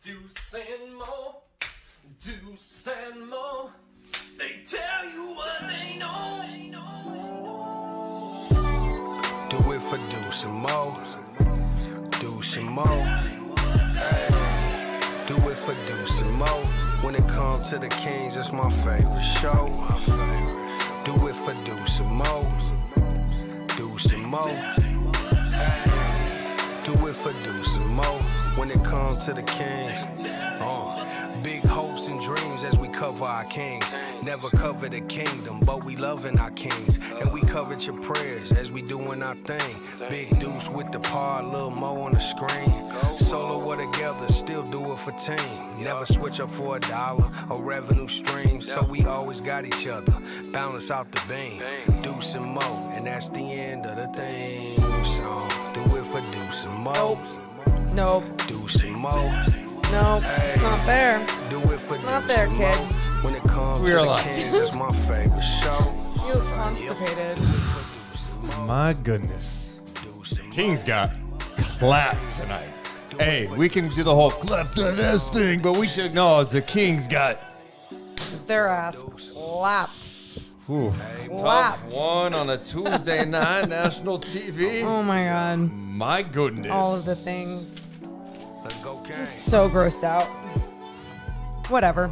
Deuce and Mo, Deuce and Mo, they tell you what they know. Do it for Deuce and Mo, Deuce and Mo. Hey. Do it for Deuce and Mo. When it comes to the Kings, it's my favorite show. Do it for Deuce and Mo, Deuce and Mo. Hey. Do it for Deuce and Mo. When it comes to the Kings, big hopes and dreams as we cover our kings. Never cover the kingdom, but we loving our kings. And we covered your prayers as we doing our thing. Big Deuce with the par, Lil Mo on the screen. Solo or together, still do it for team. Never switch up for $1 or revenue stream. So we always got each other, balance out the beam. Deuce and Mo, and that's the end of the thing. So do it for Deuce and Mo. Nope. Deuce and Mo. Nope. Hey, it's not there. Do it for Not Deuce there, and kid. Mo. When it comes We to are the live. Kings, it's my favorite show. You look constipated. My goodness. Kings got clapped tonight. Hey, we can do the whole clap that ass thing, but we should acknowledge the Kings got Their ass clapped. tough Clapped. one on a Tuesday night, national TV. Oh my god. My goodness. All of the things. Let's go, Kings. So grossed out. Whatever.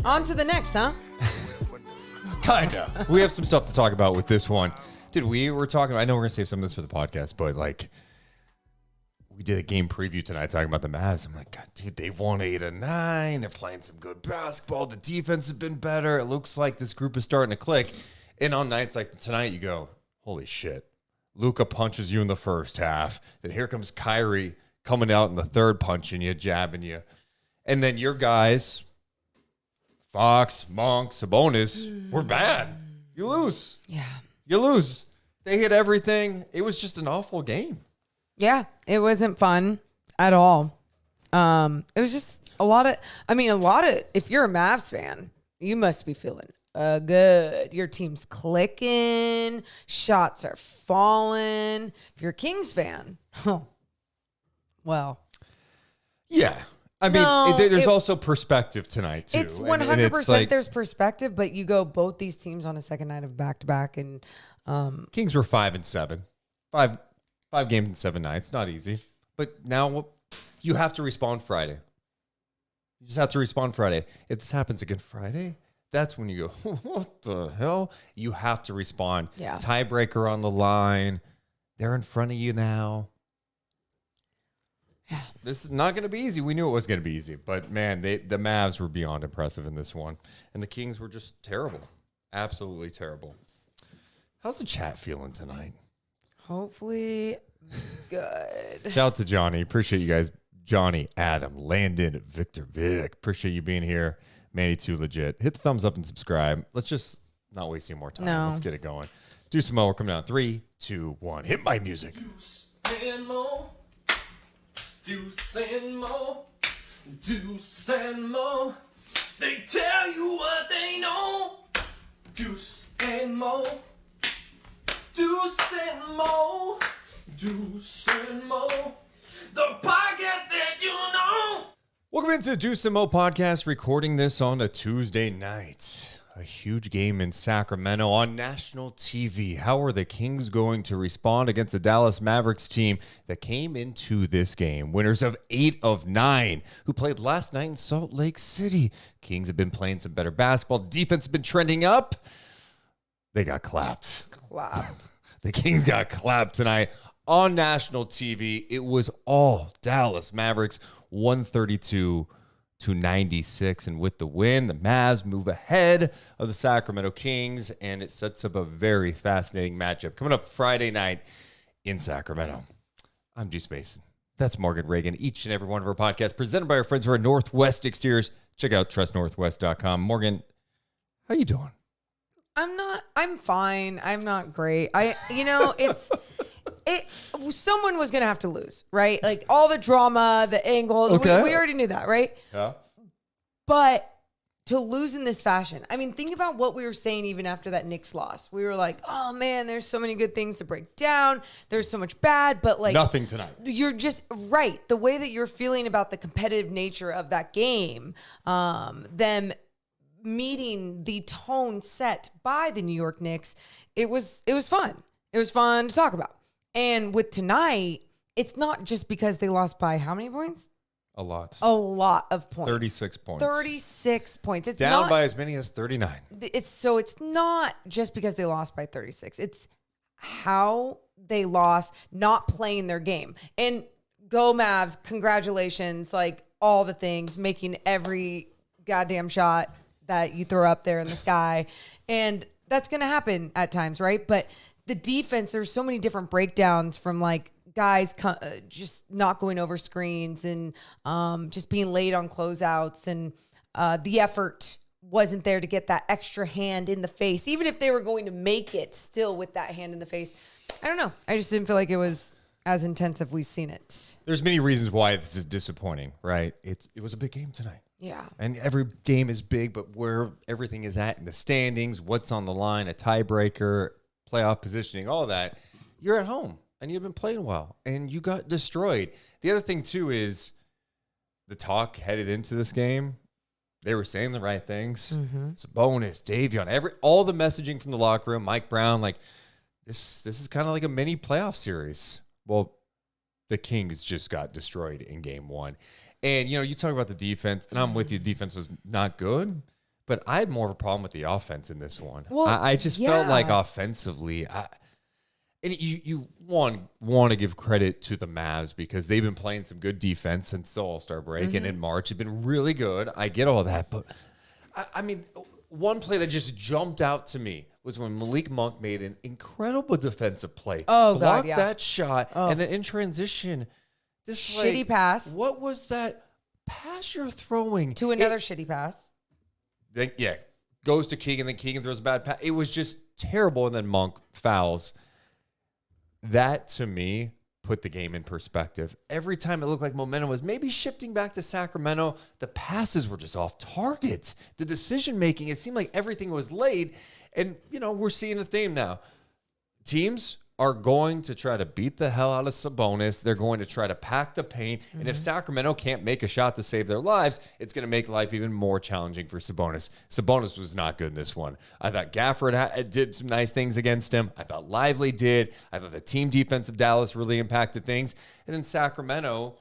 On to the next, huh? Kinda. We have some stuff to talk about with this one. Dude, we were talking, I know we're going to save some of this for the podcast, but like, we did a game preview tonight talking about the Mavs. I'm like, God, dude, they've won 8 of 9. They're playing some good basketball. The defense has been better. It looks like this group is starting to click. And on nights like tonight, you go, holy shit. Luka punches you in the first half. Then here comes Kyrie coming out in the third, punching you, jabbing you. And then your guys, Fox, Monk, Sabonis, were bad. You lose. Yeah. You lose. They hit everything. It was just an awful game. Yeah, it wasn't fun at all. It was just a lot of, if you're a Mavs fan, you must be feeling good. Your team's clicking. Shots are falling. If you're a Kings fan, well. Yeah. I mean, there's also perspective tonight, too. It's 100% there's perspective, but you go both these teams on a second night of back-to-back. And Kings were 5-7. Five games in 7 nights. Not easy. But now you have to respond Friday. You just have to respond Friday. If this happens again Friday, that's when you go, what the hell? You have to respond. Yeah. Tiebreaker on the line. They're in front of you now. Yeah. This is not going to be easy. We knew it was going to be easy. But, man, the Mavs were beyond impressive in this one. And the Kings were just terrible. Absolutely terrible. How's the chat feeling tonight? hopefully good. Shout out to Johnny. Appreciate you guys. Johnny, Adam, Landon, Victor, Vic. Appreciate you being here. Manny, too legit. Hit the thumbs up and subscribe. Let's just not waste any more time. No. Let's get it going. Deuce Mo, we're coming down. 3, 2, 1. Hit my music. Deuce and Mo. Deuce and Mo. Deuce and Mo. They tell you what they know. Deuce and Mo. Deuce and Mo. Deuce and Mo. The podcast that you know. Welcome into Deuce and Mo podcast, recording this on a Tuesday night. A huge game in Sacramento on national TV. How are the Kings going to respond against the Dallas Mavericks team that came into this game? Winners of 8 of 9, who played last night in Salt Lake City. Kings have been playing some better basketball. The defense has been trending up. They got clapped. The Kings got clapped tonight on national TV. It was all Dallas Mavericks, 132-96. And with the win, the Mavs move ahead of the Sacramento Kings, and it sets up a very fascinating matchup coming up Friday night in Sacramento. I'm Deuce Mason. That's Morgan Reagan. Each and every one of our podcasts presented by our friends who are Northwest Exteriors. Check out trustnorthwest.com. Morgan, how you doing? I'm fine. I'm not great. Someone was going to have to lose, right? Like all the drama, the angles, Okay. we already knew that, right? Yeah. But to lose in this fashion, I mean, think about what we were saying even after that Knicks loss. We were like, oh man, there's so many good things to break down. There's so much bad, but like Nothing tonight. You're just right. The way that you're feeling about the competitive nature of that game, them meeting the tone set by the New York Knicks, it was fun. It was fun to talk about. And with tonight, it's not just because they lost by how many points? A lot. A lot of points. 36 points. 36 points. It's Down not, by as many as 39. It's not just because they lost by 36. It's how they lost, not playing their game. And go Mavs, congratulations, like all the things, making every goddamn shot that you throw up there in the sky. And that's going to happen at times, right? But the defense, there's so many different breakdowns from like guys just not going over screens and just being late on closeouts, and the effort wasn't there to get that extra hand in the face, even if they were going to make it still with that hand in the face. I don't know. I just didn't feel like it was as intense as we've seen it. There's many reasons why this is disappointing, right? It was a big game tonight. Yeah. And every game is big, but where everything is at in the standings, what's on the line, a tiebreaker, playoff positioning, all that, you're at home and you've been playing well and you got destroyed. The other thing too is the talk headed into this game. They were saying the right things. Sabonis, Davion, all the messaging from the locker room, Mike Brown, like this is kind of like a mini playoff series. Well, the Kings just got destroyed in game 1. And, you talk about the defense, and I'm with you, defense was not good, but I had more of a problem with the offense in this one. Well, I just felt yeah. like offensively, And you want to give credit to the Mavs because they've been playing some good defense since the All-Star break, and in March have been really good. I get all that, but I mean, one play that just jumped out to me was when Malik Monk made an incredible defensive play. Oh, blocked God, yeah. that shot, and then in transition, this Shitty pass. What was that pass you're throwing? To another shitty pass. Then, goes to Keegan, then Keegan throws a bad pass. It was just terrible, and then Monk fouls. That, to me, put the game in perspective. Every time it looked like momentum was maybe shifting back to Sacramento, the passes were just off target. The decision-making, it seemed like everything was laid. And, we're seeing a theme now. Teams are going to try to beat the hell out of Sabonis. They're going to try to pack the paint. And if Sacramento can't make a shot to save their lives, it's going to make life even more challenging for Sabonis. Sabonis was not good in this one. I thought Gafford did some nice things against him. I thought Lively did. I thought the team defense of Dallas really impacted things. And then Sacramento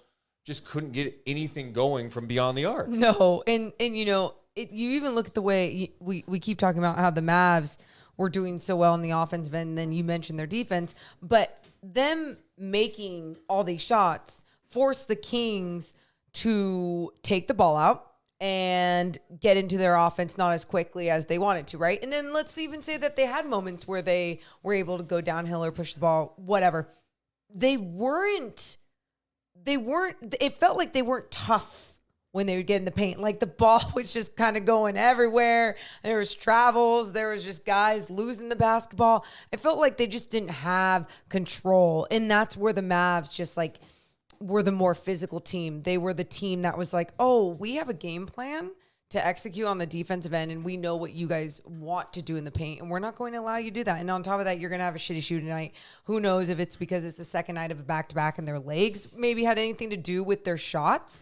just couldn't get anything going from beyond the arc. No. And you even look at the way we keep talking about how the Mavs were doing so well in the offensive end, and then you mentioned their defense, but them making all these shots forced the Kings to take the ball out and get into their offense not as quickly as they wanted to, right? And then let's even say that they had moments where they were able to go downhill or push the ball, whatever. It felt like they weren't tough when they would get in the paint. Like the ball was just kind of going everywhere. There was travels. There was just guys losing the basketball. I felt like they just didn't have control. And that's where the Mavs just like were the more physical team. They were the team that was like, oh, we have a game plan to execute on the defensive end, and we know what you guys want to do in the paint, and we're not going to allow you to do that. And on top of that, you're going to have a shitty shooting night. Who knows if it's because it's the second night of a back-to-back and their legs maybe had anything to do with their shots.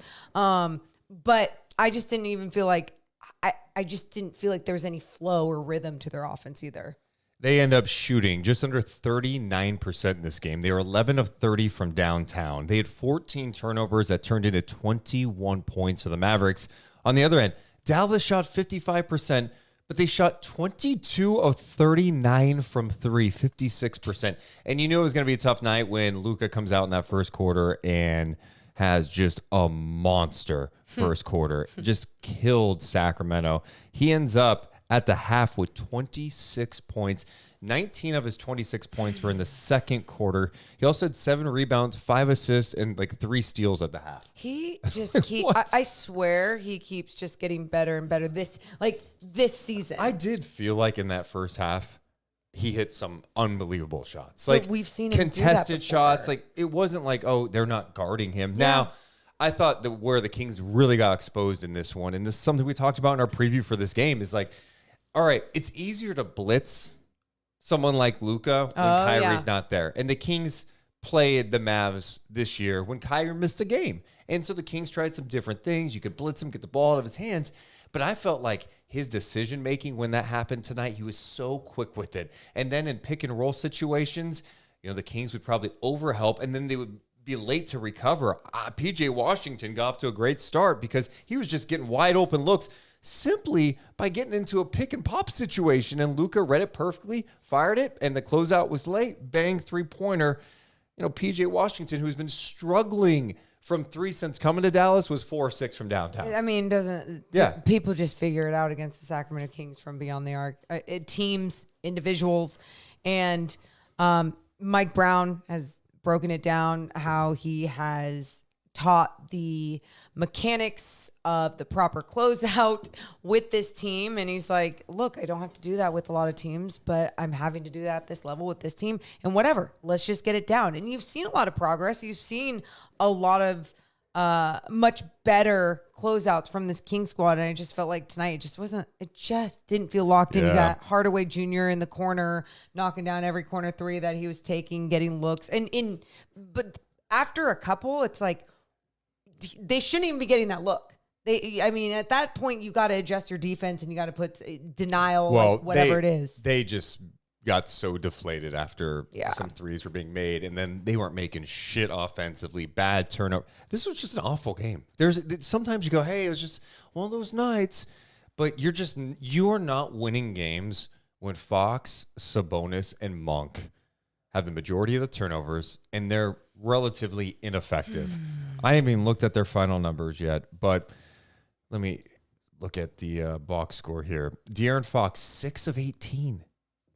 But I just didn't even feel like I just didn't feel like there was any flow or rhythm to their offense either. They end up shooting just under 39% in this game. They were 11 of 30 from downtown. They had 14 turnovers that turned into 21 points for the Mavericks. On the other end, Dallas shot 55%, but they shot 22 of 39 from three, 56%. And you knew it was going to be a tough night when Luka comes out in that first quarter and has just a monster first quarter. Just killed Sacramento. He ends up at the half with 26 points. 19 of his 26 points were in the second quarter. He also had 7 rebounds, 5 assists, and like 3 steals at the half. He just I swear he keeps just getting better and better this season. I did feel like in that first half, he hit some unbelievable shots. But we've seen him do that contested before. shots. Like it wasn't like, oh, they're not guarding him. Yeah. Now, I thought that where the Kings really got exposed in this one, and this is something we talked about in our preview for this game, is like, all right, it's easier to blitz someone like Luka when Kyrie's not there. And the Kings played the Mavs this year when Kyrie missed a game. And so the Kings tried some different things. You could blitz him, get the ball out of his hands. But I felt like his decision-making when that happened tonight, he was so quick with it. And then in pick-and-roll situations, the Kings would probably overhelp, and then they would be late to recover. P.J. Washington got off to a great start because he was just getting wide-open looks simply by getting into a pick-and-pop situation. And Luka read it perfectly, fired it, and the closeout was late. Bang, three-pointer. P.J. Washington, who's been struggling from 3 since coming to Dallas, was 4 or 6 from downtown. I mean, people just figure it out against the Sacramento Kings from beyond the arc. Teams, individuals, and Mike Brown has broken it down how he has taught the mechanics of the proper closeout with this team. And he's like, look, I don't have to do that with a lot of teams, but I'm having to do that at this level with this team, and whatever, let's just get it down. And you've seen a lot of progress. You've seen a lot of much better closeouts from this King squad. And I just felt like tonight, it just didn't feel locked in. You got Hardaway Jr. in the corner, knocking down every corner three that he was taking, getting looks. But after a couple, it's like, they shouldn't even be getting that look. At that point, you got to adjust your defense and you got to put denial, whatever it is. They just got so deflated after some threes were being made, and then they weren't making shit offensively. Bad turnover. This was just an awful game. Sometimes you go, hey, it was just one of those nights, but you're not winning games when Fox, Sabonis, and Monk have the majority of the turnovers, and they're relatively ineffective. I haven't even looked at their final numbers yet, but let me look at the box score here. De'Aaron Fox, 6 of 18.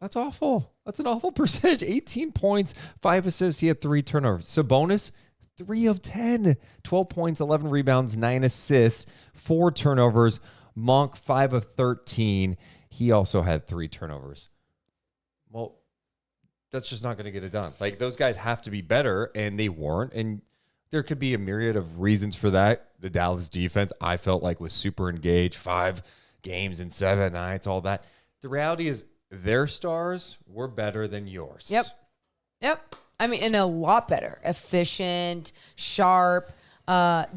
That's awful. That's an awful percentage. 18 points, 5 assists. He had 3 turnovers. Sabonis, 3 of 10. 12 points, 11 rebounds, 9 assists, 4 turnovers. Monk, 5 of 13. He also had 3 turnovers. Well, that's just not going to get it done. Like, those guys have to be better, and they weren't. And there could be a myriad of reasons for that. The Dallas defense, I felt like, was super engaged. 5 games in 7 nights, all that. The reality is, their stars were better than yours. Yep. I mean, and a lot better. Efficient, sharp,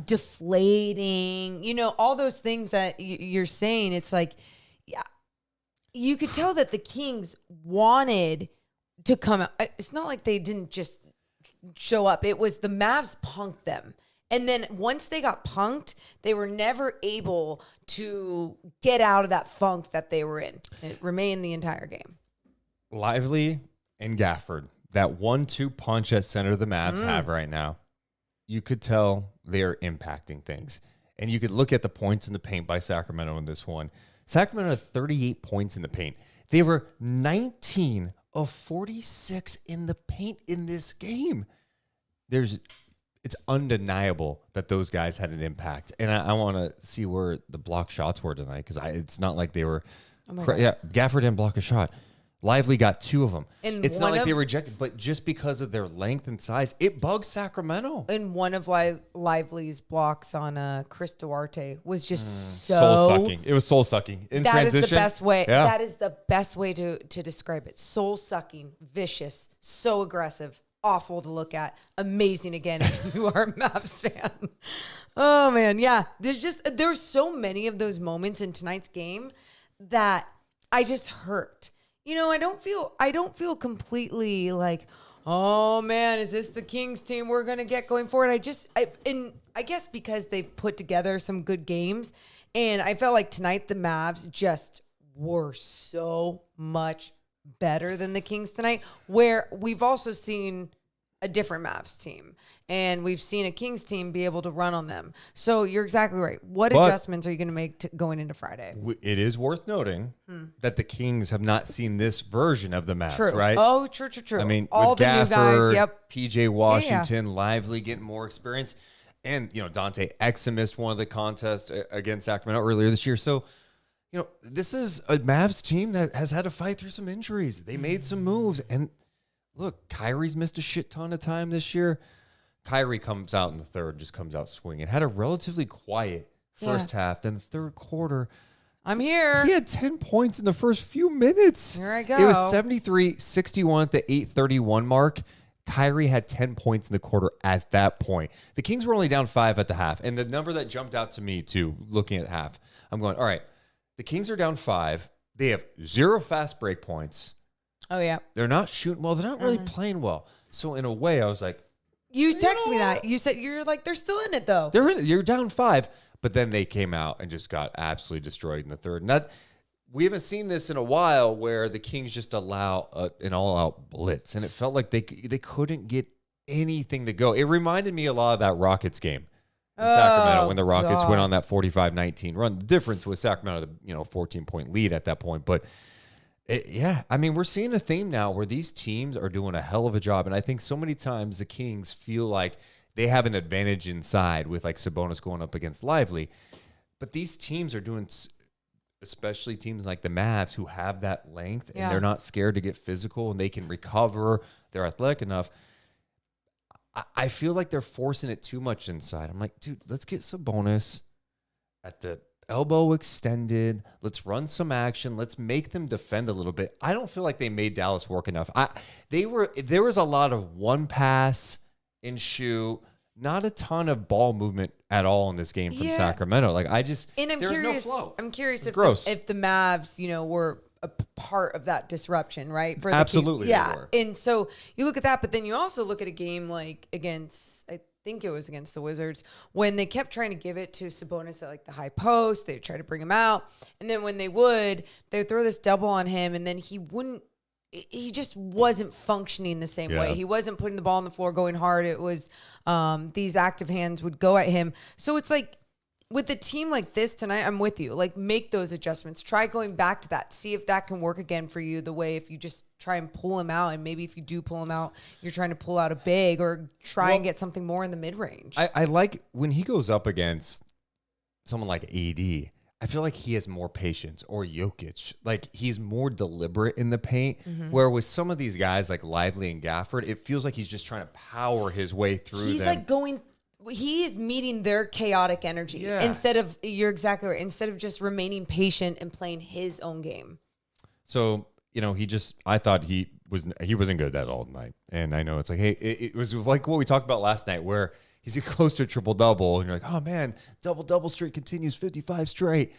deflating, all those things that you're saying. It's like, yeah, you could tell that the Kings wanted to come out. It's not like they didn't just show up. It was the Mavs punked them. And then once they got punked, they were never able to get out of that funk that they were in. It remained the entire game. Lively and Gafford, that 1-2 punch at center the Mavs have right now, you could tell they're impacting things. And you could look at the points in the paint by Sacramento in this one. Sacramento had 38 points in the paint. They were 19 of 46 in the paint in this game. It's undeniable that those guys had an impact. And I want to see where the block shots were tonight, because it's not like they were. Gafford didn't block a shot. Lively got 2 of them. And it's not like they rejected, but just because of their length and size, it bugs Sacramento. And one of Lively's blocks on Chris Duarte was just soul sucking. It was soul sucking in transition. That is the best way. Yeah. That is the best way to describe it. Soul sucking, vicious, so aggressive. Awful to look at. Amazing again if you are a Mavs fan. Oh man, yeah. There's so many of those moments in tonight's game that I just hurt. I don't feel completely like, oh man, is this the Kings team we're gonna get going forward? I guess because they've put together some good games, and I felt like tonight the Mavs just were so much better than the Kings tonight, where we've also seen a different Mavs team, and we've seen a Kings team be able to run on them. So you're exactly right. What adjustments are you going to make going into Friday? It is worth noting that the Kings have not seen this version of the Mavs, True. right? Oh, true. I mean, all with the Gafford, new guys, yep. PJ Washington, Lively getting more experience, and Dante Exum missed one of the contests against Sacramento earlier this year. So this is a Mavs team that has had to fight through some injuries. They made some moves. And look, Kyrie's missed a shit ton of time this year. Kyrie comes out in the third, just comes out swinging. Had a relatively quiet first half. Then the third quarter, I'm here. he had 10 points in the first few minutes. Here I go. It was 73-61 at the 8:31 mark. Kyrie had 10 points in the quarter at that point. The Kings were only down 5 at the half. And the number that jumped out to me, too, looking at half, I'm going, all right, the Kings are down 5. They have 0 fast break points. Oh, yeah. They're not shooting well. They're not really playing well. So in a way, I was like, you texted me that. You said you're like, they're still in it, though. They're in it. You're down 5. But then they came out and just got absolutely destroyed in the third. And we haven't seen this in a while, where the Kings just allow an all-out blitz. And it felt like they couldn't get anything to go. It reminded me a lot of that Rockets game in Sacramento when the Rockets went on that 45-19 run. The difference was Sacramento, 14-point lead at that point. But I mean, we're seeing a theme now where these teams are doing a hell of a job. And I think so many times the Kings feel like they have an advantage inside with like Sabonis going up against Lively. But these teams are doing, especially teams like the Mavs, who have that length and they're not scared to get physical and they can recover. They're athletic enough. I feel like they're forcing it too much inside. I'm like, dude, let's get Sabonis at the elbow extended. Let's run some action. Let's make them defend a little bit. I don't feel like they made Dallas work enough. There was a lot of one pass and shoot, not a ton of ball movement at all in this game from Sacramento. Like there's no flow. I'm curious if the Mavs, were a part of that disruption, right? For Absolutely. Yeah. And so you look at that, but then you also look at a game like against, I think it was against the Wizards, when they kept trying to give it to Sabonis at like the high post. They'd try to bring him out. And then when they would throw this double on him, and then he wouldn't he just wasn't functioning the same way. He wasn't putting the ball on the floor going hard. It was these active hands would go at him. So it's like with a team like this tonight, I'm with you. Like, make those adjustments. Try going back to that. See if that can work again for you the way if you just try and pull him out. And maybe if you do pull him out, you're trying to pull out a big or try and get something more in the mid-range. I like when he goes up against someone like AD, I feel like he has more patience, or Jokic. Like, he's more deliberate in the paint. Where with some of these guys like Lively and Gafford, it feels like he's just trying to power his way through He's them. like he is meeting their chaotic energy instead of, you're exactly right, instead of just remaining patient and playing his own game. So, I thought he wasn't good that all night. And I know it's like, hey, it was like what we talked about last night where he's close to a triple-double, and you're like, oh, man, double-double streak continues, 55 straight.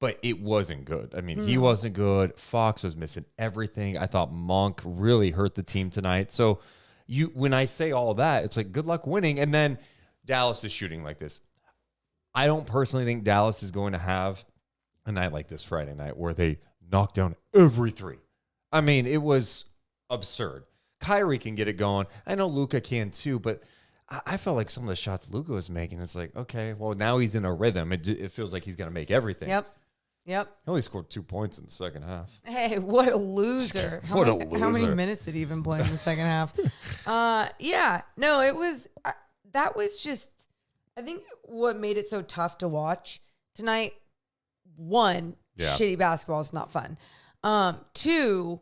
But it wasn't good. I mean, he wasn't good. Fox was missing everything. I thought Monk really hurt the team tonight. So when I say all that, it's like, good luck winning. And then Dallas is shooting like this. I don't personally think Dallas is going to have a night like this Friday night where they knock down every three. I mean, it was absurd. Kyrie can get it going. I know Luka can too, but I felt like some of the shots Luka was making, it's like, okay, well, now he's in a rhythm. It feels like he's going to make everything. Yep. He only scored 2 points in the second half. Hey, what a loser. What a loser. How many minutes did he even play in the second half? It was, that was just, I think what made it so tough to watch tonight, one, shitty basketball is not fun. Two,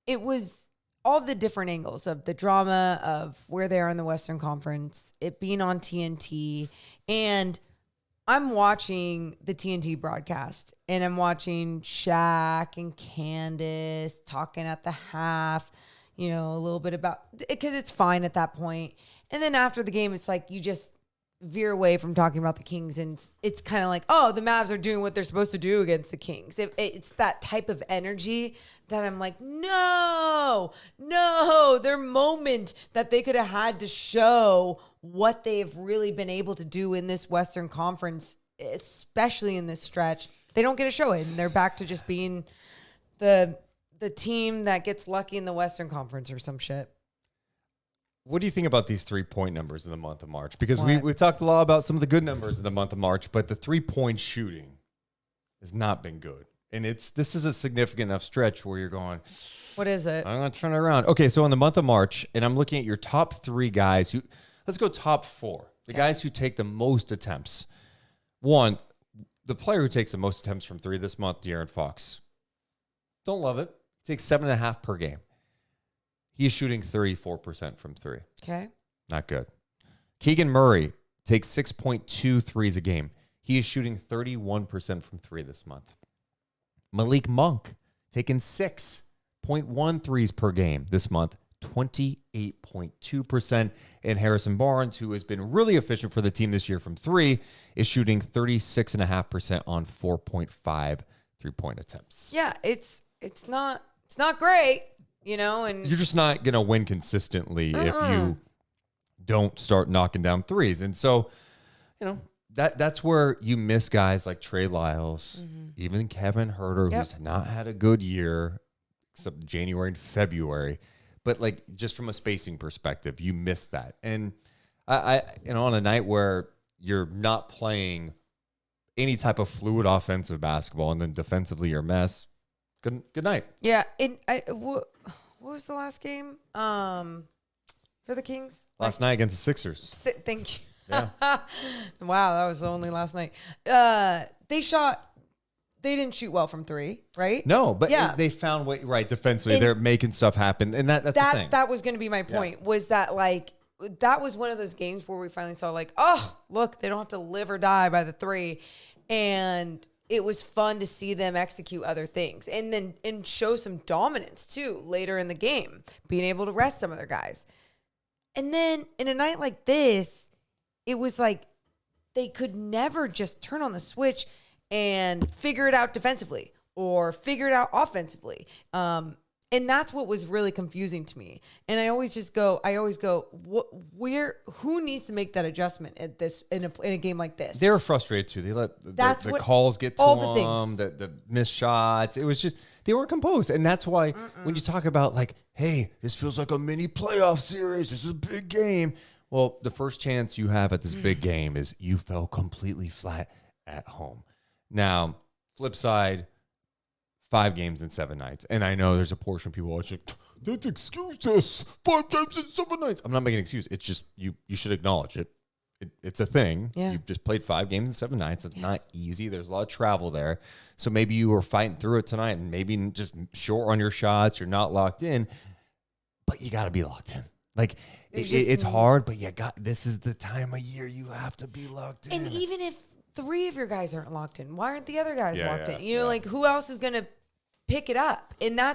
it was all the different angles of the drama of where they are in the Western Conference, it being on TNT, and I'm watching the TNT broadcast, and I'm watching Shaq and Candace talking at the half, a little bit about, because it's fine at that point. And then after the game, it's like you just veer away from talking about the Kings, and it's kind of like, oh, the Mavs are doing what they're supposed to do against the Kings. It's that type of energy that I'm like, no, their moment that they could have had to show what they've really been able to do in this Western Conference, especially in this stretch. They don't get to show it, and they're back to just being the team that gets lucky in the Western Conference or some shit. What do you think about these 3-point numbers in the month of March? Because we've talked a lot about some of the good numbers in the month of March, but the 3-point shooting has not been good. And this is a significant enough stretch where you're going, what is it? I'm going to turn it around. Okay, so in the month of March, and I'm looking at your top 3 guys who, let's go top 4. The guys who take the most attempts. One, the player who takes the most attempts from 3 this month, De'Aaron Fox. Don't love it. He takes 7.5 per game. He's shooting 34% from 3. Okay. Not good. Keegan Murray takes 6.2 threes a game. He is shooting 31% from 3 this month. Malik Monk taking 6.1 threes per game this month, 28.2%. And Harrison Barnes, who has been really efficient for the team this year from 3, is shooting 36.5% on 4.5 3-point attempts. Yeah, it's not great. And you're just not going to win consistently if you don't start knocking down threes. And so, that's where you miss guys like Trey Lyles, even Kevin Huerter, who's not had a good year except January and February. But like just from a spacing perspective, you miss that. And I on a night where you're not playing any type of fluid offensive basketball and then defensively you're a mess. Good night. Yeah. What was the last game for the Kings? Last night against the Sixers. Thank you. Yeah. Wow, that was only last night. They didn't shoot well from 3, right? No, but they found way right defensively. They're making stuff happen, and that's the thing. That was going to be my point. Was that that was one of those games where we finally saw oh, look, they don't have to live or die by the 3, and it was fun to see them execute other things and show some dominance too later in the game, being able to rest some of their guys. And then in a night like this, it was like they could never just turn on the switch and figure it out defensively or figure it out offensively. And that's what was really confusing to me. And I always go, who needs to make that adjustment at this in a game like this? They were frustrated too. They let the calls get to all them, the missed shots. It was just, they weren't composed. And that's why when you talk about like, hey, this feels like a mini playoff series. This is a big game. Well, the first chance you have at this big game is you fell completely flat at home. Now, flip side, 5 games in 7 nights. And I know there's a portion of people watching, don't excuse us. 5 games in 7 nights. I'm not making an excuse. It's just you should acknowledge it. It's a thing. Yeah. You've just played 5 games in 7 nights. It's not easy. There's a lot of travel there. So maybe you were fighting through it tonight and maybe just short on your shots. You're not locked in. But you got to be locked in. Like, it's hard, but this is the time of year you have to be locked in. And even if 3 of your guys aren't locked in, why aren't the other guys locked in? You know, yeah. like who else is going to pick it up? And I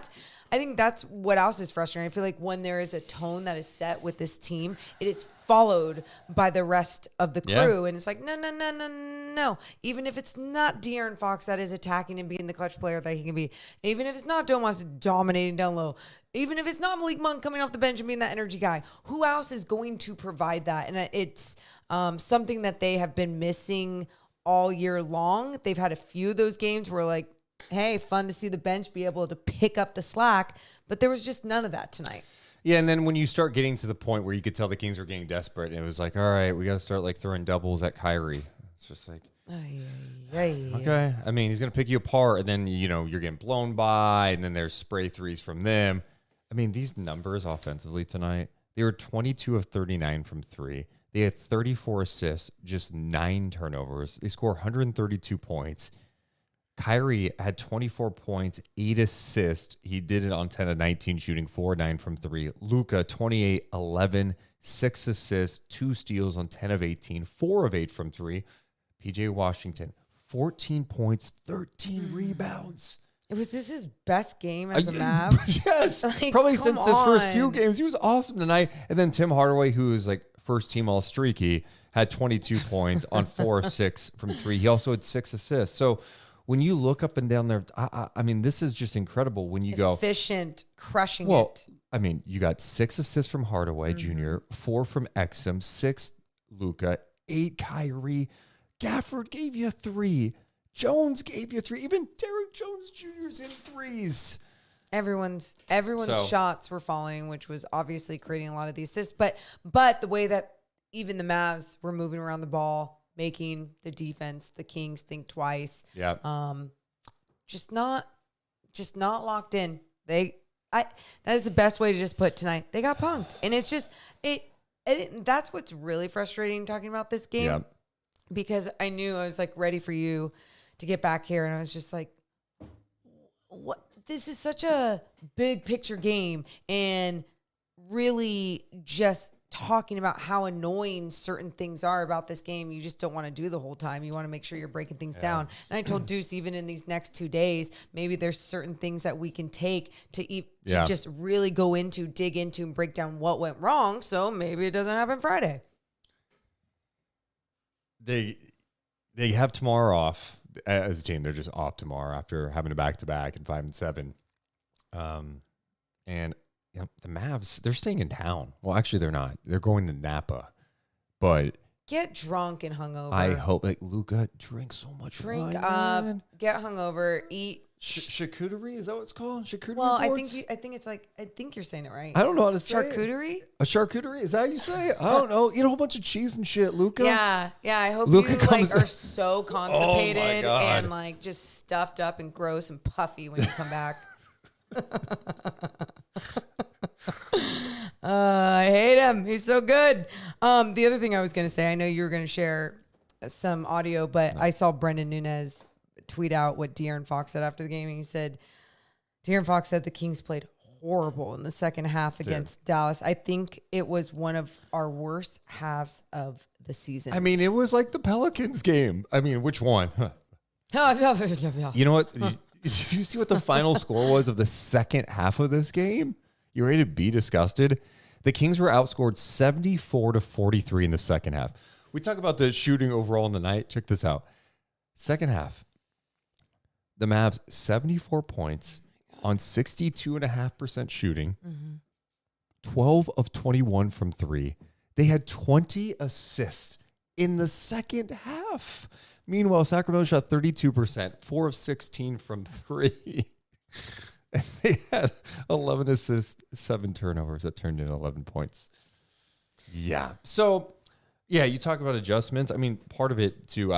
think that's what else is frustrating. I feel like when there is a tone that is set with this team, it is followed by the rest of the crew. And it's like, no. Even if it's not De'Aaron Fox that is attacking and being the clutch player that he can be, even if it's not Domas dominating down low, even if it's not Malik Monk coming off the bench and being that energy guy, who else is going to provide that? And it's something that they have been missing all year long. They've had a few of those games where like, hey, fun to see the bench be able to pick up the slack, but there was just none of that tonight. Yeah, and then when you start getting to the point where you could tell the Kings were getting desperate, and it was like, all right, we got to start like throwing doubles at Kyrie. It's just like, okay. I mean, he's going to pick you apart, and then, you're getting blown by, and then there's spray threes from them. I mean, these numbers offensively tonight, they were 22 of 39 from 3. They had 34 assists, just 9 turnovers. They score 132 points. Kyrie had 24 points, 8 assists. He did it on 10 of 19 shooting, 4-9 from 3. Luka, 28-11, 6 assists, 2 steals on 10 of 18, 4 of 8 from 3. PJ Washington, 14 points, 13 rebounds. Was this his best game as a Mav? Yes. Like, probably since his first few on. games. He was awesome tonight. And then Tim Hardaway, who was like first team all streaky, had 22 points on 4 of 6 from 3. He also had 6 assists. So when you look up and down there, I mean, this is just incredible when you go. Efficient, crushing Well, it. I mean, you got 6 assists from Hardaway Jr., 4 from Exum, 6 Luka, 8 Kyrie. Gafford gave you 3. Jones gave you 3. Even Derrick Jones Jr.'s in 3s. Everyone's So- shots were falling, which was obviously creating a lot of the assists. But the way that even the Mavs were moving around the ball, making the defense, the Kings think twice. Yeah. Just not locked in. That is the best way to just put tonight. They got punked, and it's just that's what's really frustrating talking about this game. Yeah. Because I knew I was like ready for you to get back here, and I was just like, what? This is such a big picture game, and really just talking about how annoying certain things are about this game. You just don't want to do the whole time. You want to make sure you're breaking things down. And I told Deuce, even in these next 2 days, maybe there's certain things that we can take to just really go into, dig into, and break down what went wrong. So maybe it doesn't happen Friday. They have tomorrow off as a team. They're just off tomorrow after having a back-to-back and 5 and 7. And the Mavs, they're staying in town. Well, actually, they're not. They're going to Napa. But get drunk and hungover. I hope Luka drinks so much Drink wine, up, man. get hungover, eat. Charcuterie, is that what it's called? Charcuterie Well, I boards? think it's like, I think you're saying it right. I don't know how to say it. Charcuterie? A charcuterie? Is that how you say it? I don't know. Eat a whole bunch of cheese and shit, Luka. Yeah. I hope Luka you comes- are so constipated God. and just stuffed up and gross and puffy when you come back. I hate him. He's so good. The other thing I was going to say, I know you were going to share some audio, but I saw Brendan Nunez tweet out what De'Aaron Fox said after the game. And he said, De'Aaron Fox said the Kings played horrible in the second half against Dallas. I think it was one of our worst halves of the season. I mean, it was like the Pelicans game. I mean, which one? You know what? Did you see what the final score was of the second half of this game? You ready to be disgusted? The Kings were outscored 74-43 in the second half. We talk about the shooting overall in the night. Check this out. Second half, the Mavs, 74 points, on 62.5% shooting, 12 of 21 from three. They had 20 assists in the second half. Meanwhile, Sacramento shot 32%, 4 of 16 from three. And they had 11 assists, 7 turnovers that turned into 11 points. Yeah. So, yeah, you talk about adjustments. I mean, part of it, too,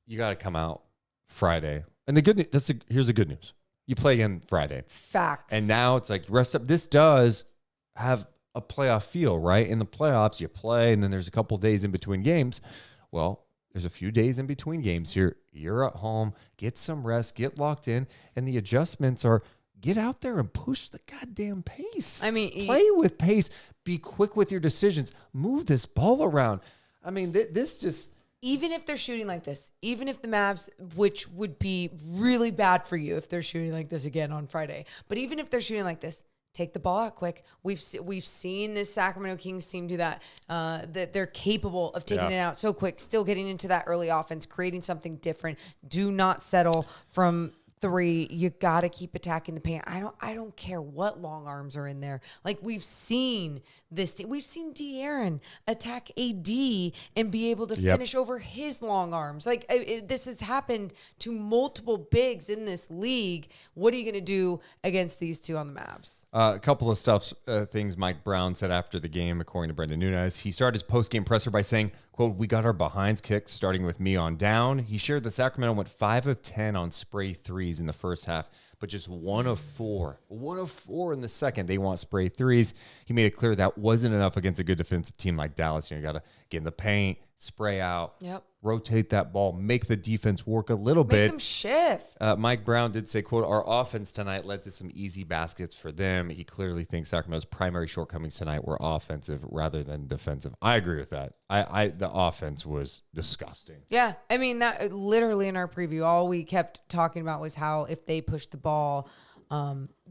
you got to come out Friday. And the good news, here's the good news. You play again Friday. Facts. And now it's like rest up. This does have a playoff feel, right? In the playoffs, you play, and then there's a couple days in between games. Well, there's a few days in between games here. You're at home. Get some rest. Get locked in. And the adjustments are get out there and push the goddamn pace. I mean, play with pace. Be quick with your decisions. Move this ball around. I mean, this just... Even if they're shooting like this, even if the Mavs, which would be really bad for you if they're shooting like this again on Friday, but even if they're shooting like this, take the ball out quick. We've seen this Sacramento Kings team do that, that they're capable of taking it out so quick, still getting into that early offense, creating something different. Do not settle from three. You got to keep attacking the paint. I don't care what long arms are in there. Like we've seen this. We've seen De'Aaron attack AD and be able to finish over his long arms. Like this has happened to multiple bigs in this league. What are you going to do against these two on the Mavs? A couple of things Mike Brown said after the game, according to Brendan Nunes. He started his post-game presser by saying, quote, "We got our behinds kicked starting with me on down." He shared that Sacramento went 5 of 10 on spray threes in the first half, but just 1 of 4. 1 of 4 in the second. They want spray threes. He made it clear that wasn't enough against a good defensive team like Dallas. You got to get in the paint, spray out, rotate that ball, make the defense work a little bit. Make them shift. Mike Brown did say, quote, "Our offense tonight led to some easy baskets for them." He clearly thinks Sacramento's primary shortcomings tonight were offensive rather than defensive. I agree with that. The offense was disgusting. Yeah. I mean, that literally in our preview, all we kept talking about was how if they push the ball,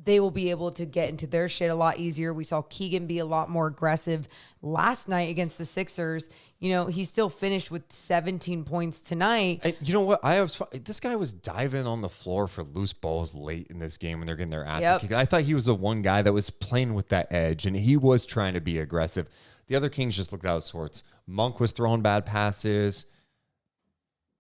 they will be able to get into their shit a lot easier. We saw Keegan be a lot more aggressive last night against the Sixers. You know, he still finished with 17 points tonight. And you know what? This guy was diving on the floor for loose balls late in this game when they're getting their asses kicked. I thought he was the one guy that was playing with that edge, and he was trying to be aggressive. The other Kings just looked out of sorts. Monk was throwing bad passes.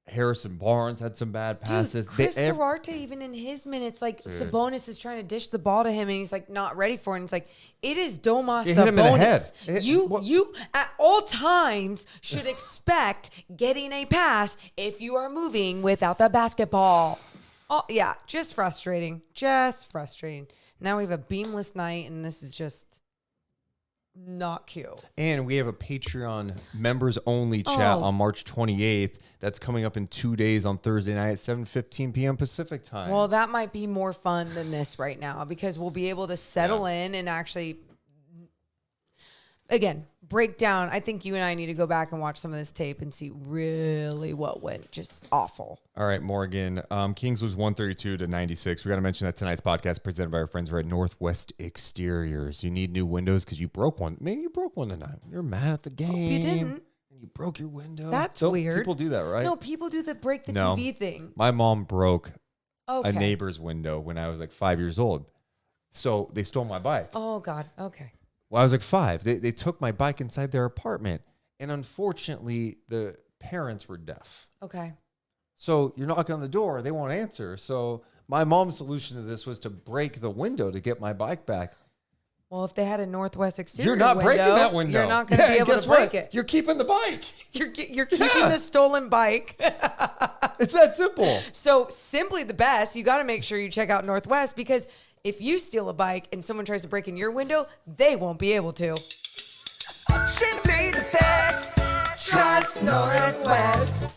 Harrison Barnes had some bad passes. Dude, Chris Duarte, even in his minutes, like Sabonis is trying to dish the ball to him, and he's like not ready for it. And it's like it is Domas It hit him in the head. Sabonis. You at all times should expect getting a pass if you are moving without the basketball. Oh yeah, just frustrating. Just frustrating. Now we have a beamless night, and this is just not cute. And we have a Patreon members only chat on March 28th. That's coming up in 2 days on Thursday night at 7:15 p.m. Pacific time. Well, that might be more fun than this right now because we'll be able to settle in and actually, again, break down. I think you and I need to go back and watch some of this tape and see really what went just awful. All right, Morgan. Kings was 132-96. We got to mention that tonight's podcast presented by our friends over at Northwest Exteriors. You need new windows because you broke one. Maybe you broke one tonight. You're mad at the game. Oh, you didn't. You broke your window. That's weird. People do that, right? No, people do the break the TV thing. My mom broke a neighbor's window when I was like 5 years old. So they stole my bike. Oh, God. Okay. Well, I was like 5. They took my bike inside their apartment. And unfortunately, the parents were deaf. Okay. So you're knocking on the door. They won't answer. So my mom's solution to this was to break the window to get my bike back. Well, if they had a Northwest Exterior You're not breaking that window. You're not going to be able to break it. You're keeping the bike. You're keeping the stolen bike. It's that simple. So simply the best, you got to make sure you check out Northwest because if you steal a bike and someone tries to break in your window, they won't be able to. Simply the best. Trust Northwest.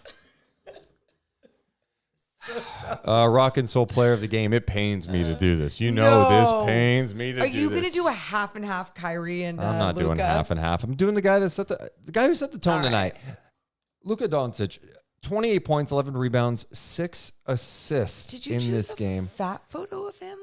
Rock and soul player of the game. It pains me to do this. You know this pains me to do this. Are you going to do a half and half Kyrie and I'm not Luka? doing half and half. I'm doing the guy that set the guy who set the tone tonight. Luka Doncic, 28 points, 11 rebounds, 6 assists Did you in choose this a game. fat photo of him?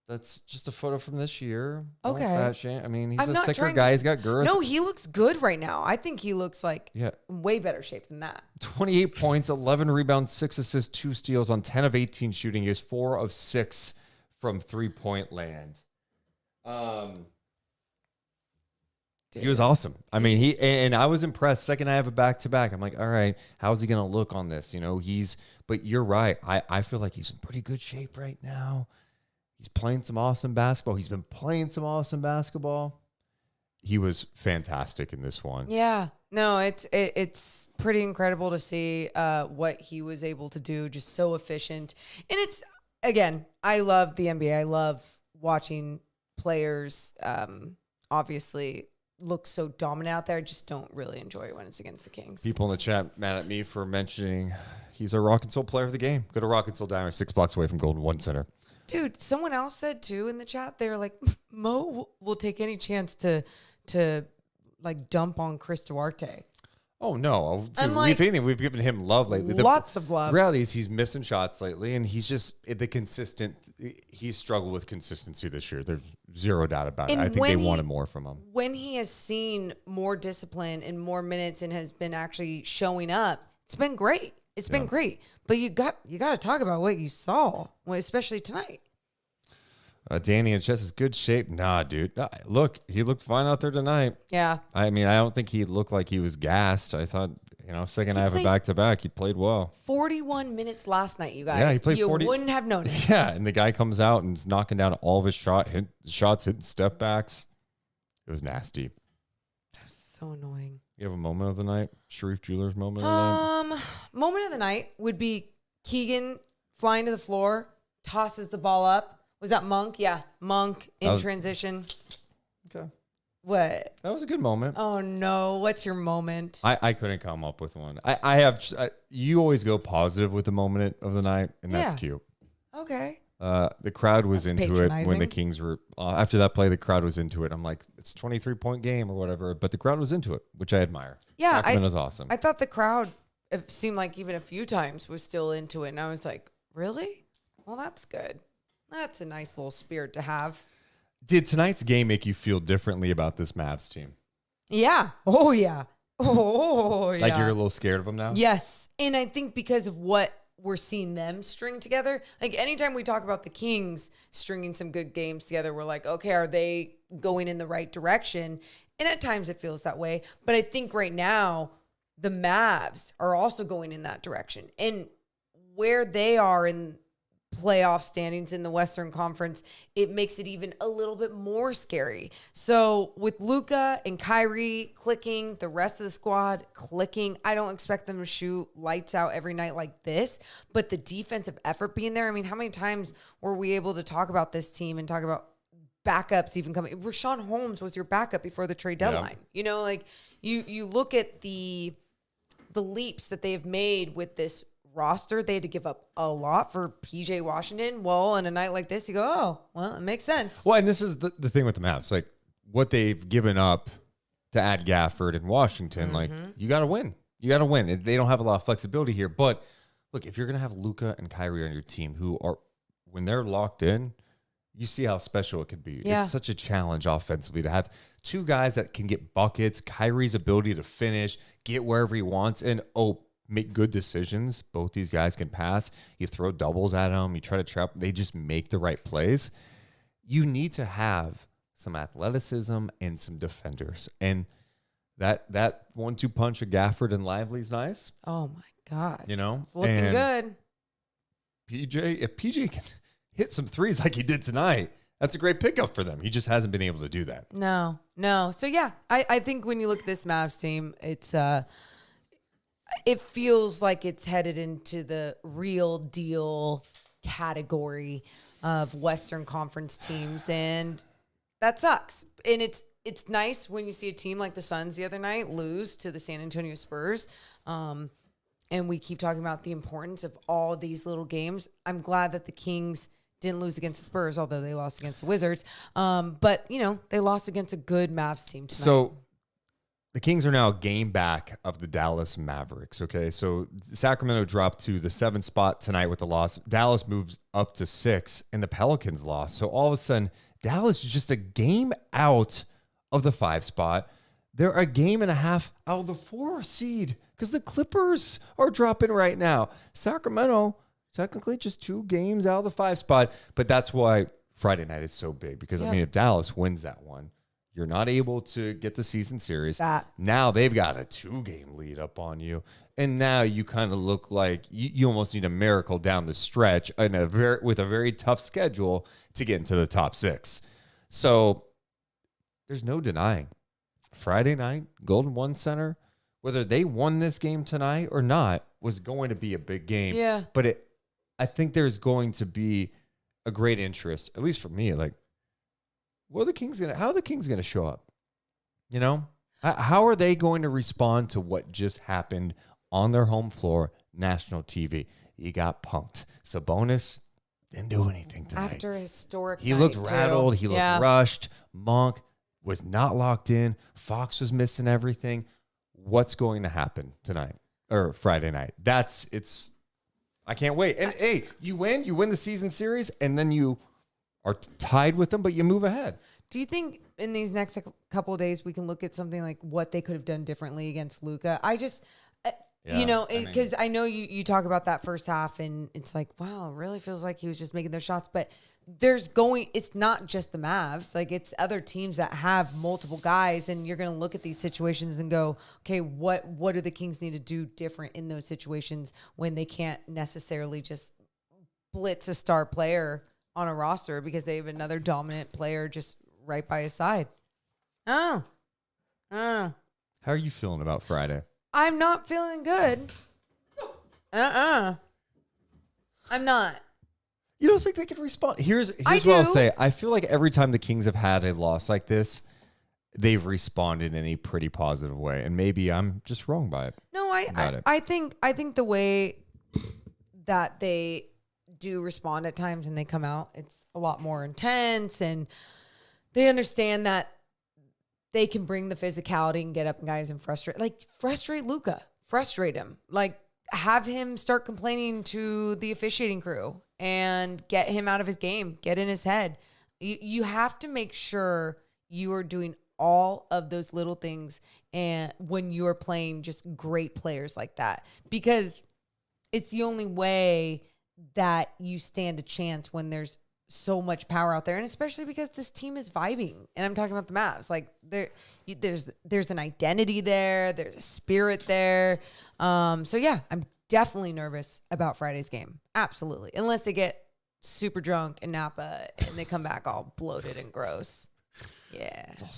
That's just a photo from this year. Okay. No fat shame. I mean, he's I'm a not thicker trying guy. to- He's got girth. No, he looks good right now. I think he looks like Yeah. way better shape than that. 28 points, 11 rebounds, 6 assists, 2 steals on 10 of 18 shooting. He has 4 of 6 from 3-point land. He was awesome. I mean, and I was impressed. Second I have a back-to-back. I'm like, all right, how's he going to look on this? But you're right. I feel like he's in pretty good shape right now. He's playing some awesome basketball. He's been playing some awesome basketball. He was fantastic in this one. Yeah. No, it's pretty incredible to see what he was able to do. Just so efficient. And it's, again, I love the NBA. I love watching players obviously look so dominant out there. I just don't really enjoy it when it's against the Kings. People in the chat mad at me for mentioning he's our Rock and Soul player of the game. Go to Rock and Soul Diamond, 6 blocks away from Golden One Center. Dude, someone else said too in the chat, they're like, Mo will take any chance to like dump on Chris Duarte. Oh, no. I'm like, we've given him love lately. Lots of love. The reality is he's missing shots lately, and he's just he's struggled with consistency this year. There's zero doubt about it. I think they wanted more from him. When he has seen more discipline and more minutes and has been actually showing up, it's been great. It's been great. But you got to talk about what you saw, especially tonight. Danny in chess is good shape. Nah, dude. Look, he looked fine out there tonight. Yeah. I mean, I don't think he looked like he was gassed. I thought, second half of back-to-back, he played well. 41 minutes last night, you guys. Yeah, he played 40. You wouldn't have noticed. Yeah, and the guy comes out and is knocking down all of his shots, hitting step backs. It was nasty. That's so annoying. You have a moment of the night? Sharif Jewelers moment of the night? Moment of the night would be Keegan flying to the floor, tosses the ball up. Was that Monk? Yeah, Monk in transition. Okay. What? That was a good moment. Oh, no. What's your moment? I couldn't come up with one. I have you always go positive with the moment of the night, and that's cute. Okay. The crowd was That's into it when the patronizing. Kings were after that play. The crowd was into it. I'm like, it's a 23-point game or whatever, but the crowd was into it, which I admire. Yeah, Sacramento's awesome. I thought the crowd, it seemed like even a few times, was still into it, and I was like, really? Well, that's good. That's a nice little spirit to have. Did tonight's game make you feel differently about this Mavs team? Yeah. Oh, yeah. Oh, yeah. Like you're a little scared of them now? Yes. And I think because of what we're seeing them string together, like anytime we talk about the Kings stringing some good games together, we're like, okay, are they going in the right direction? And at times it feels that way. But I think right now the Mavs are also going in that direction. And where they are in playoff standings in the Western Conference, it makes it even a little bit more scary. So with Luka and Kyrie clicking, the rest of the squad clicking, I don't expect them to shoot lights out every night like this, but the defensive effort being there, I mean, how many times were we able to talk about this team and talk about backups even coming? Rashawn Holmes was your backup before the trade deadline. Like you look at the leaps that they've made with this roster. They had to give up a lot for PJ Washington. Well, on a night like this, you go, oh, well, it makes sense. Well, and this is the thing with the Mavs. Like, what they've given up to add Gafford and Washington, like, you got to win. You got to win. They don't have a lot of flexibility here. But, look, if you're going to have Luka and Kyrie on your team who are, when they're locked in, you see how special it could be. Yeah. It's such a challenge offensively to have two guys that can get buckets, Kyrie's ability to finish, get wherever he wants, and, make good decisions. Both these guys can pass. You throw doubles at them. You try to trap. They just make the right plays. You need to have some athleticism and some defenders. And that 1-2 punch of Gafford and Lively is nice. Oh, my God. It's looking good. If PJ can hit some threes like he did tonight, that's a great pickup for them. He just hasn't been able to do that. No. So, yeah, I think when you look at this Mavs team, it feels like it's headed into the real deal category of Western Conference teams, and that sucks. And it's nice when you see a team like the Suns the other night lose to the San Antonio Spurs. And we keep talking about the importance of all these little games. I'm glad that the Kings didn't lose against the Spurs, although they lost against the Wizards. But, they lost against a good Mavs team tonight. So the Kings are now a game back of the Dallas Mavericks, okay? So Sacramento dropped to the 7th spot tonight with the loss. Dallas moves up to 6, and the Pelicans lost. So all of a sudden, Dallas is just a game out of the 5 spot. They're a game and a half out of the 4 seed because the Clippers are dropping right now. Sacramento technically just 2 games out of the 5 spot. But that's why Friday night is so big because, I mean, if Dallas wins that one, you're not able to get the season series. Now they've got a 2-game lead up on you. And now you kind of look like you almost need a miracle down the stretch with a very tough schedule to get into the top 6. So there's no denying. Friday night, Golden One Center, whether they won this game tonight or not, was going to be a big game. Yeah. But I think there's going to be a great interest, at least for me, like, how are the Kings gonna show up? You know, how are they going to respond to what just happened on their home floor, national TV? You got punked. Sabonis didn't do anything tonight. After a historic he night, looked rattled. too. He looked rushed. Monk was not locked in. Fox was missing everything. What's going to happen tonight or Friday night? I can't wait. And hey, you win the season series, and then you are tied with them, but you move ahead. Do you think in these next couple of days we can look at something like what they could have done differently against Luka? I just, because I know you talk about that first half, and it's like, wow, it really feels like he was just making those shots. But it's not just the Mavs. Like, it's other teams that have multiple guys, and you're going to look at these situations and go, okay, what do the Kings need to do different in those situations when they can't necessarily just blitz a star player on a roster because they have another dominant player just right by his side? Oh. How are you feeling about Friday? I'm not feeling good. I'm not. You don't think they could respond? Here's what I'll say. I feel like every time the Kings have had a loss like this, they've responded in a pretty positive way. And maybe I'm just wrong by it. No, I think the way that they do respond at times and they come out, it's a lot more intense, and they understand that they can bring the physicality and get up guys and frustrate Luka, frustrate him, like have him start complaining to the officiating crew and get him out of his game, get in his head. You have to make sure you are doing all of those little things and when you're playing just great players like that, because it's the only way that you stand a chance when there's so much power out there, and especially because this team is vibing. And I'm talking about the Mavs. Like there's an identity there, there's a spirit there. So yeah, I'm definitely nervous about Friday's game. Absolutely, unless they get super drunk in Napa and they come back all bloated and gross. Yeah, it's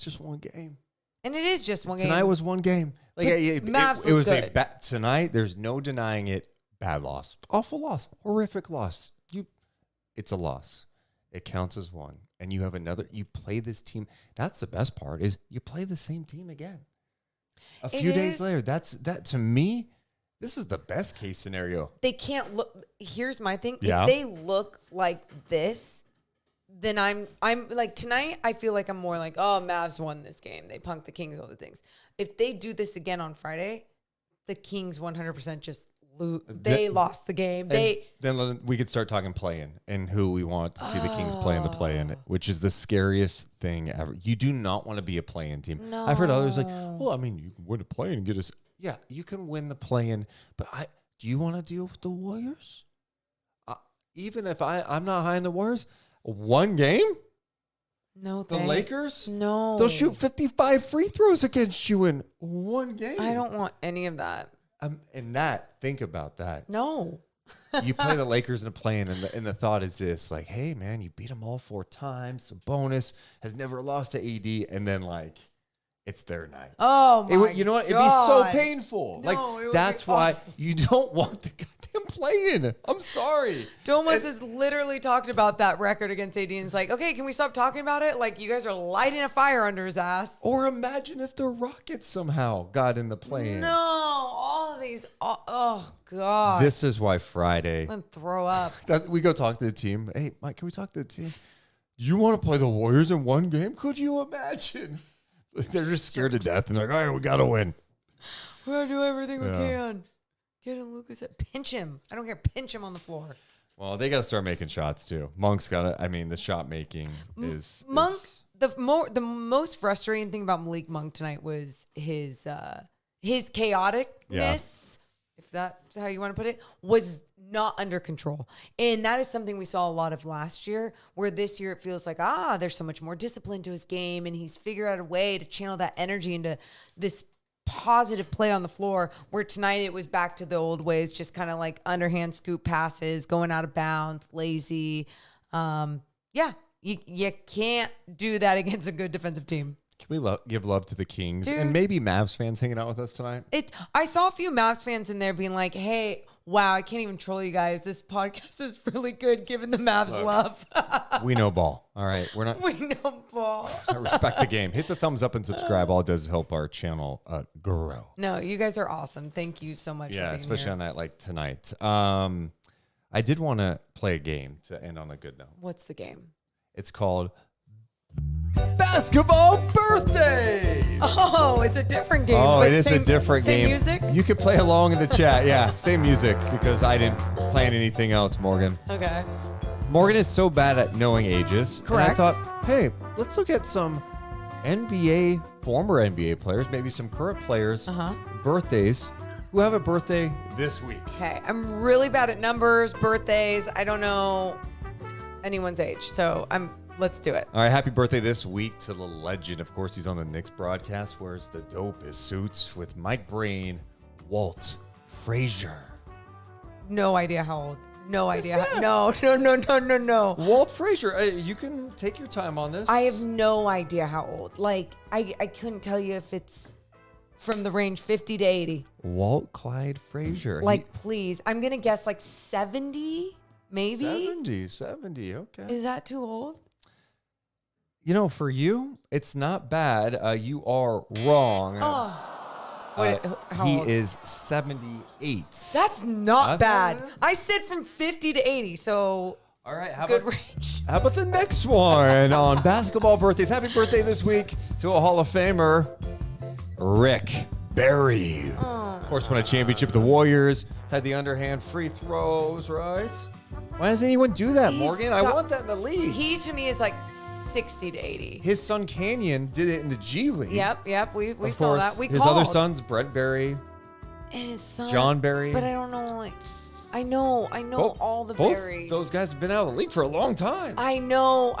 just one game, and it is just one game. Tonight was one game. Like it was good. Tonight. There's no denying it. Bad loss. Awful loss. Horrific loss. It's a loss. It counts as one. And you have another. You play this team. That's the best part is you play the same team again. A few days later. That to me, this is the best case scenario. They can't look. Here's my thing. Yeah. If they look like this, then I'm like tonight, I feel like I'm more like, oh, Mavs won this game. They punked the Kings, all the things. If they do this again on Friday, the Kings 100% just they lost the game. Then we could start talking play-in and who we want to see the Kings play in the play-in, which is the scariest thing ever. You do not want to be a play-in team. No. I've heard others like, well, I mean, you can win a play-in and get us. Yeah, you can win the play-in, but do you want to deal with the Warriors? Even if I'm not high in the Warriors, one game? No, the Lakers? No. They'll shoot 55 free throws against you in one game. I don't want any of that. Think about that. No. You play the Lakers in a play-in, and the thought is this, like, hey, man, you beat them all 4 times. Sabonis has never lost to AD, and then, like, it's their night. Oh, my You know what? God. It'd be so painful. No, that's why you don't want the goddamn play-in. I'm sorry. Domas has literally talked about that record against AD, and it's like, okay, can we stop talking about it? Like, you guys are lighting a fire under his ass. Or imagine if the Rockets somehow got in the play-in. No, all of these. Oh, God. This is why Friday. I'm going to throw up. We go talk to the team. Hey, Mike, can we talk to the team? Do you want to play the Warriors in one game? Could you imagine? They're just scared to death. And they're like, all right, we got to win. We got to do everything we can. Get him, Lucas. Pinch him. I don't care. Pinch him on the floor. Well, they got to start making shots, too. Monk's got to, the shot making is. Monk, the most frustrating thing about Malik Monk tonight was his chaoticness. if that's how you want to put it, was not under control. And that is something we saw a lot of last year, where this year it feels like, there's so much more discipline to his game, and he's figured out a way to channel that energy into this positive play on the floor, where tonight it was back to the old ways, just kind of like underhand scoop passes, going out of bounds, lazy. You can't do that against a good defensive team. Can we give love to the Kings? Dude. And maybe Mavs fans hanging out with us tonight? I saw a few Mavs fans in there being like, hey, wow, I can't even troll you guys. This podcast is really good, giving the Mavs love. We know ball. All right. We're not. We know ball. I respect the game. Hit the thumbs up and subscribe. All it does is help our channel grow. No, you guys are awesome. Thank you so much for being especially here. on that like tonight. I did want to play a game to end on a good note. What's the game? It's called Basketball Birthdays. Oh, it's a different game. Oh, but it is a different same game. Music? You could play along in the chat. Yeah, same music because I didn't plan anything else, Morgan. Okay. Morgan is so bad at knowing ages. Correct. And I thought, hey, let's look at some former NBA players, maybe some current players' birthdays who have a birthday this week. Okay. I'm really bad at numbers, birthdays. I don't know anyone's age. So let's do it. All right, happy birthday this week to the legend. Of course, he's on the Knicks broadcast, wears the dopest suits with Mike Breen, Walt Frazier. No idea how old. No idea. No. Walt Frazier, you can take your time on this. I have no idea how old. Like, I couldn't tell you if it's from the range 50 to 80. Walt Clyde Frazier. Like, please. I'm going to guess like 70, maybe? 70, okay. Is that too old? You know, for you, it's not bad. You are wrong. How he old? is 78. That's not That's bad. not bad. I said from 50 to 80, so All right, how good about range. how about the next one on basketball birthdays? Happy birthday this week to a Hall of Famer, Rick Barry. Of course, won a championship with the Warriors, had the underhand free throws, right? Why doesn't anyone do that, He's Morgan? I got- want that in the league. He, to me, is like 60 to 80. His son Canyon did it in the G League. Yep. We Of saw course, that. We his called. other sons, Brett Barry, And his son. John Barry. But I don't know, like, I know all the both berries. those guys have been out of the league for a long time. I know,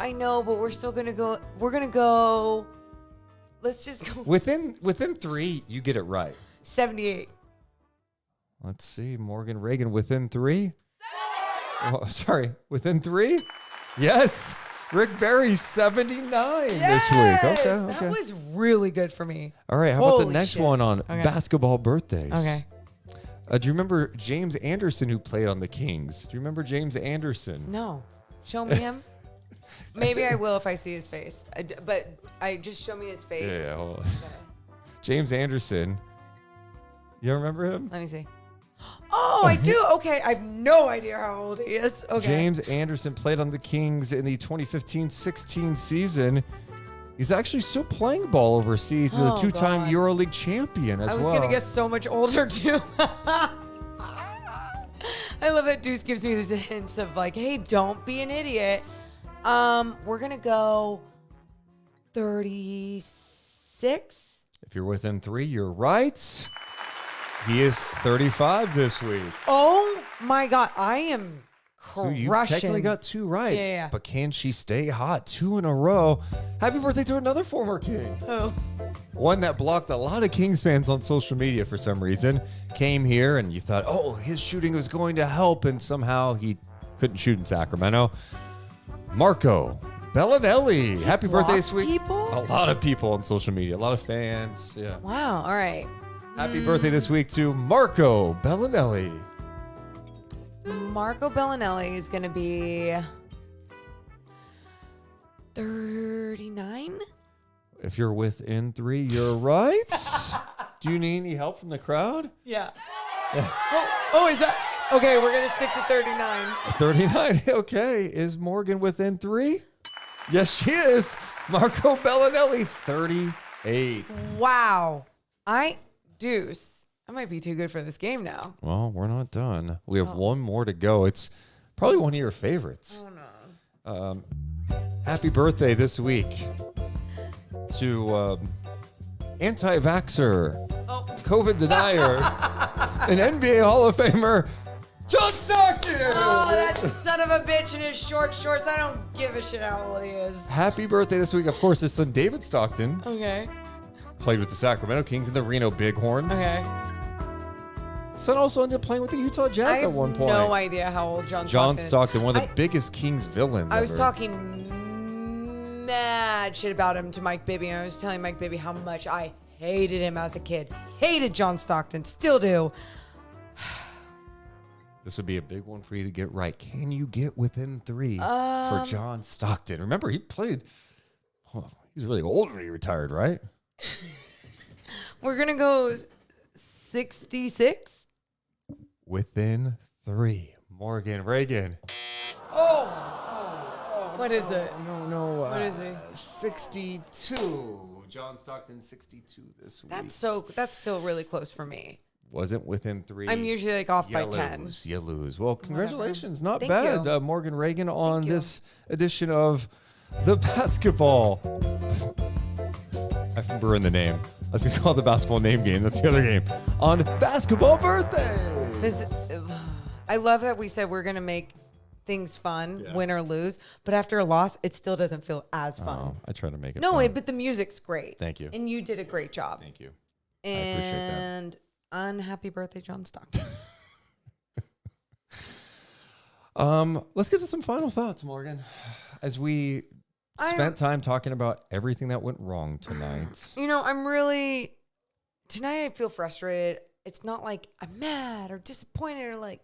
but we're still gonna go. We're gonna go. Let's just go. Within 3, you get it right. 78. Let's see, Morgan Reagan within 3. Oh, sorry, within 3. Yes, Rick Barry 79 this week. Yes! Okay. That was really good for me. All right. How about the Holy next shit. one on Okay. basketball birthdays? Okay. Do you remember James Anderson who played on the Kings? Do you remember James Anderson? No, show me him. Maybe I will if I see his face. But I just show me his face. Yeah. Hold on. Okay. James Anderson. You remember him? Let me see. Oh, I do. Okay, I have no idea how old he is. Okay. James Anderson played on the Kings in the 2015-16 season. He's actually still playing ball overseas. He's a Oh, 2-time God. EuroLeague champion as I was well. gonna guess so much older too. I love that Deuce gives me these hints of like, hey, don't be an idiot. We're gonna go 36. If you're within 3, you're right. He is 35 this week. Oh my God, I am So crushing. you technically got 2 right. Yeah. But can she stay hot? 2 in a row. Happy birthday to another former King. Oh. One that blocked a lot of Kings fans on social media for some reason. Came here and you thought, oh, his shooting was going to help. And somehow he couldn't shoot in Sacramento. Marco Bellinelli. Happy birthday this week. people? A lot of people on social media. A lot of fans. Yeah. Wow. All right. Happy birthday this week to Marco Bellinelli. Marco Bellinelli is gonna be 39. If you're within 3, you're right. Do you need any help from the crowd? Yeah. Oh, is that okay? We're gonna stick to 39. 39. Okay. Is Morgan within 3? Yes, she is. Marco Bellinelli, 38. Wow. Deuce, I might be too good for this game now. Well, we're not done. We have one more to go. It's probably one of your favorites. Oh no. Happy birthday this week to anti-vaxxer, Oh. COVID denier, and NBA Hall of Famer, John Stockton. Oh, that son of a bitch in his short shorts. I don't give a shit how old he is. Happy birthday this week. Of course, his son David Stockton Okay. played with the Sacramento Kings and the Reno Bighorns. Okay. Son also ended up playing with the Utah I Jazz have at one point. no idea how old John John Stockton is. Stockton, one of the I- biggest Kings villains I was ever. talking mad shit about him to Mike Bibby, and I was telling Mike Bibby how much I hated him as a kid. Hated John Stockton. Still do. This would be a big one for you to get right. Can you get within 3 for John Stockton? Remember, he played. Oh, he was really old when he retired, right? We're going to go 66. Within 3. Morgan Reagan. What is it? No. What is he? 62. John Stockton, 62 this week. That's still really close for me. Wasn't within 3. I'm usually like off by You 10. lose. You lose. Well, congratulations. Not Thank bad, you. Morgan Reagan, on you. this edition of the basketball. I ruined the name. I was going to call it the basketball name game. That's the other game. On basketball birthday. I love that we said we're going to make things fun, win or lose, but after a loss, it still doesn't feel as fun. Oh, I try to make it No, fun. but the music's great. Thank you. And you did a great job. Thank you. And I appreciate that. unhappy birthday, John Stockton. Let's get to some final thoughts, Morgan. As we spent time talking about everything that went wrong tonight. Tonight I feel frustrated. It's not like I'm mad or disappointed or like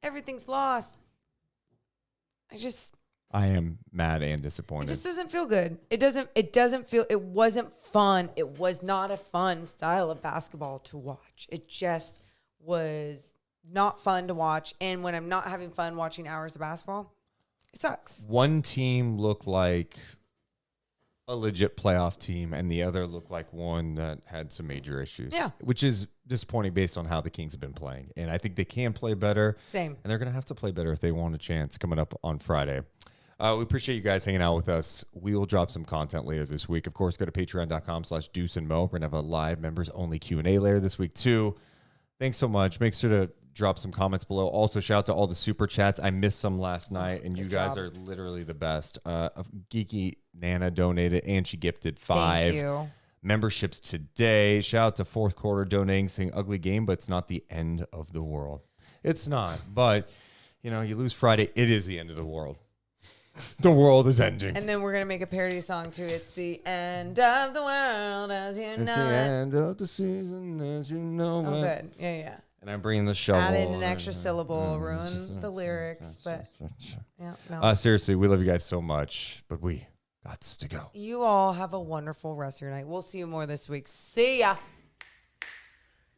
everything's lost. I am mad and It disappointed. just doesn't feel good. It wasn't fun. It was not a fun style of basketball to watch. It just was not fun to watch. And when I'm not having fun watching hours of basketball, it sucks. One team looked like a legit playoff team, and the other looked like one that had some major issues. Yeah. Which is disappointing based on how the Kings have been playing. And I think they can play better. Same. And they're going to have to play better if they want a chance coming up on Friday. We appreciate you guys hanging out with us. We will drop some content later this week. Of course, go to patreon.com/Deuce and Mo. We're going to have a live members-only Q&A later this week, too. Thanks so much. Make sure to drop some comments below. Also, shout out to all the super chats. I missed some last night, and you guys are literally the best. Geeky Nana donated, and she gifted 5 Thank you. memberships today. Shout out to Fourth Quarter donating, saying ugly game, but it's not the end of the world. It's not, but you lose Friday. It is the end of the world. The world is ending. And then we're going to make a parody song too. It's the end of the world as you know It's the it. end of the season, as you know Oh, it. good. Yeah. And I'm bringing the shovel. Add in an extra syllable, ruin the lyrics, but yeah, no. Seriously, we love you guys so much, but we got to go. You all have a wonderful rest of your night. We'll see you more this week. See ya.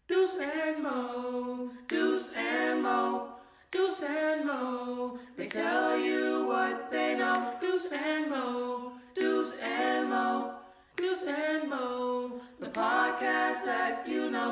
Deuce and Mo, Deuce and Mo, Deuce and Mo. They tell you what they know. Deuce and Mo, Deuce and Mo, Deuce and Mo. The podcast that you know.